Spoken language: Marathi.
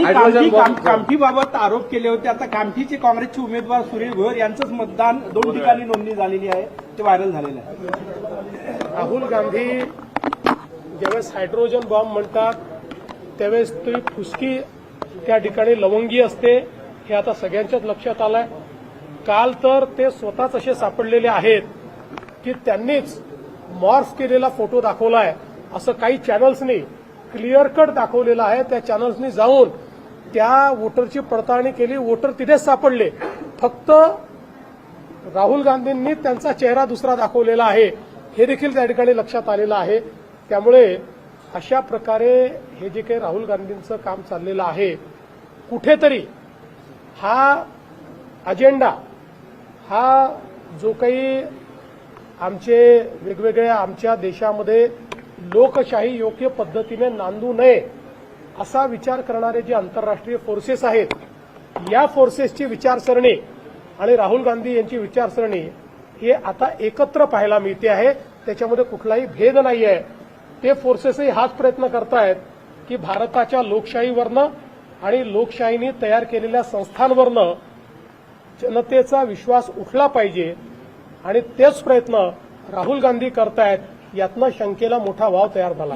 त्यांनी कामठीबाबत आरोप केले होते. आता कामठीचे काँग्रेसचे उमेदवार सुरेश भोयर यांचंच मतदान 2 ठिकाणी नोंदणी झालेली आहे, ते व्हायरल झालेलं आहे. राहुल गांधी ज्यावेळेस हायड्रोजन बॉम्ब म्हणतात त्यावेळेस ती फुसकी त्या ठिकाणी लवंगी असते, हे आता सगळ्यांच्याच लक्षात आलंय. काल तर ते स्वतःच असे सापडलेले आहेत की त्यांनीच मॉर्फ केलेला फोटो दाखवलाय, असं काही चॅनल्सनी क्लिअर कट दाखवलेला आहे. त्या चॅनल्सनी जाऊन त्या वोटरची पडताळणी केली, वोटर तिथेच सापडले. फक्त राहुल गांधींनी त्यांचा चेहरा दुसरा दाखवलेला आहे, हे देखील त्या ठिकाणी लक्षात आलेलं आहे. त्यामुळे अशा प्रकारे हे जे काही राहुल गांधींचं काम चाललेलं आहे, कुठेतरी हा अजेंडा, हा जो काही आमचे वेगवेगळ्या आमच्या देशामध्ये लोकशाही योग्य पद्धतीने नांदू नये असा विचार करणारे जे आंतरराष्ट्रीय फोर्सेस आहेत, या फोर्सेसची विचारसरणी आणि राहुल गांधी यांची विचारसरणी हे आता एकत्र पाहायला मिळते आहे. त्याच्यामध्ये कुठलाही भेद नाही आहे. ते फोर्सेसही हाच प्रयत्न करतायत की भारताच्या लोकशाहीवरनं आणि लोकशाहीने तयार केलेल्या संस्थांवरनं जनतेचा विश्वास उठला पाहिजे, आणि तेच प्रयत्न राहुल गांधी करतायत. यातनं शंकेला मोठा वाव तयार झाला.